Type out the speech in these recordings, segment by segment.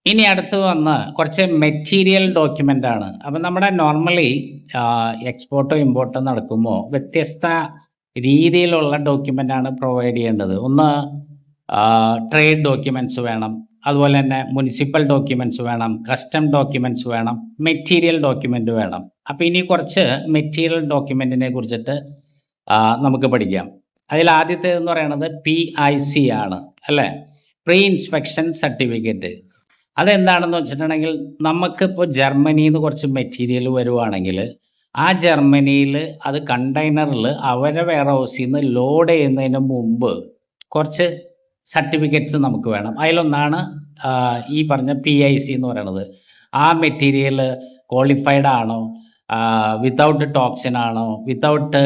ഇനി അടുത്ത് വന്ന കുറച്ച് മെറ്റീരിയൽ ഡോക്യുമെൻ്റ് ആണ്. അപ്പം നമ്മുടെ നോർമലി എക്സ്പോർട്ടോ ഇമ്പോർട്ടോ നടക്കുമ്പോൾ വ്യത്യസ്ത രീതിയിലുള്ള ഡോക്യുമെൻ്റ് ആണ് പ്രൊവൈഡ് ചെയ്യേണ്ടത്. ഒന്ന് ട്രേഡ് ഡോക്യുമെൻറ്റ്സ് വേണം, അതുപോലെ തന്നെ മുനിസിപ്പൽ ഡോക്യുമെൻറ്റ്സ് വേണം, കസ്റ്റം ഡോക്യുമെൻറ്റ്സ് വേണം, മെറ്റീരിയൽ ഡോക്യുമെൻ്റ് വേണം. അപ്പോൾ ഇനി കുറച്ച് മെറ്റീരിയൽ ഡോക്യുമെൻറ്റിനെ കുറിച്ചിട്ട് നമുക്ക് പഠിക്കാം. അതിൽ ആദ്യത്തേതെന്ന് പറയുന്നത് PIC ആണ് അല്ലേ, പ്രീ ഇൻസ്പെക്ഷൻ സർട്ടിഫിക്കറ്റ്. അതെന്താണെന്ന് വെച്ചിട്ടുണ്ടെങ്കിൽ നമുക്കിപ്പോൾ ജർമ്മനിയിൽ നിന്ന് കുറച്ച് മെറ്റീരിയൽ വരുവാണെങ്കിൽ ആ ജർമ്മനിയിൽ അത് കണ്ടെയ്നറിൽ അവരെ വെയർ ഹൗസിൽ നിന്ന് ലോഡ് ചെയ്യുന്നതിന് മുമ്പ് കുറച്ച് സർട്ടിഫിക്കറ്റ്സ് നമുക്ക് വേണം. അതിലൊന്നാണ് ഈ പറഞ്ഞ PIC എന്ന് പറയുന്നത്. ആ മെറ്റീരിയൽ ക്വാളിഫൈഡ് ആണോ, വിത്തൗട്ട് ടോക്സിൻ ആണോ, വിത്തൗട്ട്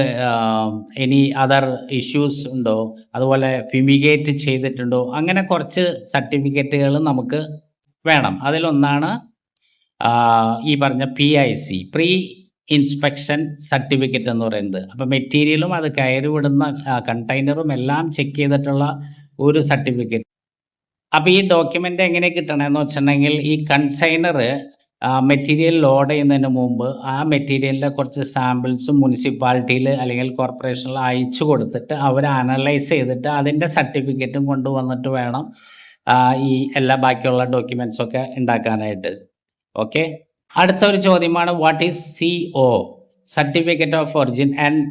എനി അതർ ഇഷ്യൂസ് ഉണ്ടോ, അതുപോലെ ഫിമിഗേറ്റ് ചെയ്തിട്ടുണ്ടോ, അങ്ങനെ കുറച്ച് സർട്ടിഫിക്കറ്റുകൾ നമുക്ക് വേണം. അതിലൊന്നാണ് ഈ പറഞ്ഞ PIC, പ്രീ ഇൻസ്പെക്ഷൻ സർട്ടിഫിക്കറ്റ് എന്ന് പറയുന്നത്. അപ്പം മെറ്റീരിയലും അത് കയറി വിടുന്ന കണ്ടെയ്നറും എല്ലാം ചെക്ക് ചെയ്തിട്ടുള്ള ഒരു സർട്ടിഫിക്കറ്റ്. അപ്പോൾ ഈ ഡോക്യുമെൻ്റ് എങ്ങനെ കിട്ടണമെന്ന് വെച്ചിട്ടുണ്ടെങ്കിൽ ഈ കൺസൈനർ മെറ്റീരിയൽ ലോഡ് ചെയ്യുന്നതിന് മുമ്പ് ആ മെറ്റീരിയലിൻ്റെ കുറച്ച് സാമ്പിൾസും മുനിസിപ്പാലിറ്റിയിൽ അല്ലെങ്കിൽ കോർപ്പറേഷനിൽ അയച്ചു കൊടുത്തിട്ട് അവർ അനലൈസ് ചെയ്തിട്ട് അതിൻ്റെ സർട്ടിഫിക്കറ്റും കൊണ്ടുവന്നിട്ട് വേണം ഈ എല്ലാ ബാക്കിയുള്ള ഡോക്യുമെൻറ്റ്സ് ഒക്കെ ഉണ്ടാക്കാനായിട്ട്. ഓക്കെ, അടുത്ത ഒരു ചോദ്യമാണ് what is CO, certificate of origin, and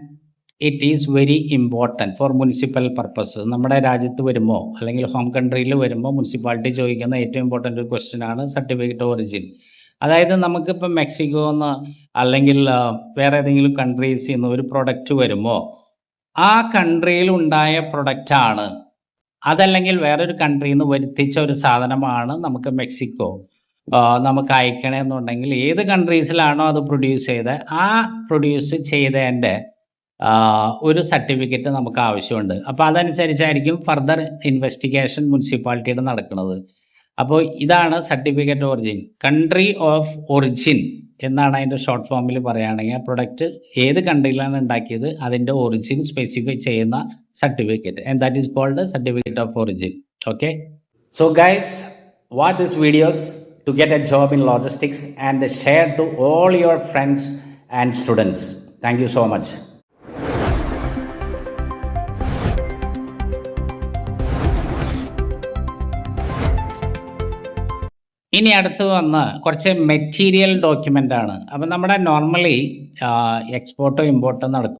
it is very important for municipal purpose. നമ്മുടെ രാജ്യത്ത് വരുമ്പോൾ അല്ലെങ്കിൽ ഹോം കൺട്രിയിൽ വരുമ്പോൾ മുനിസിപ്പാലിറ്റി ചോദിക്കുന്ന ഏറ്റവും ഇമ്പോർട്ടൻ്റ് ഒരു ക്വസ്റ്റ്യൻ ആണ് സർട്ടിഫിക്കറ്റ് ഓഫ് ഒറിജിൻ. അതായത് നമുക്കിപ്പോൾ മെക്സിക്കോന്ന് അല്ലെങ്കിൽ വേറെ ഏതെങ്കിലും കൺട്രീസിൽ നിന്ന് ഒരു പ്രൊഡക്റ്റ് വരുമ്പോൾ ആ കൺട്രിയിൽ ഉണ്ടായ പ്രൊഡക്റ്റാണ്, അതല്ലെങ്കിൽ വേറൊരു കൺട്രിയിൽ നിന്ന് വരുത്തിച്ച ഒരു സാധനമാണ് നമുക്ക് മെക്സിക്കോ നമുക്ക് അയക്കണമെന്നുണ്ടെങ്കിൽ ഏത് കൺട്രീസിലാണോ അത് പ്രൊഡ്യൂസ് ചെയ്ത് ആ പ്രൊഡ്യൂസ് ചെയ്തതിൻ്റെ ഒരു സർട്ടിഫിക്കറ്റ് നമുക്ക് ആവശ്യമുണ്ട്. അപ്പോൾ അതനുസരിച്ചായിരിക്കും ഫർദർ ഇൻവെസ്റ്റിഗേഷൻ മുനിസിപ്പാലിറ്റിയുടെ നടക്കുന്നത്. അപ്പോൾ ഇതാണ് certificate origin. Country of origin എന്നാണ് അതിൻ്റെ ഷോർട്ട് ഫോമിൽ പറയുകയാണെങ്കിൽ ആ പ്രൊഡക്റ്റ് ഏത് കൺട്രിയിലാണ് ഉണ്ടാക്കിയത് അതിൻ്റെ ഒറിജിൻ സ്പെസിഫൈ ചെയ്യുന്ന certificate, and that is called certificate of origin. Okay, so guys, watch this videos to get a job in logistics and share to all your friends and students. Thank you so much. ഇനി അടുത്ത് വന്ന കുറച്ച് material document ആണ്. അപ്പം നമ്മുടെ normally എക്സ്പോർട്ടോ ഇമ്പോർട്ടോ നടക്കും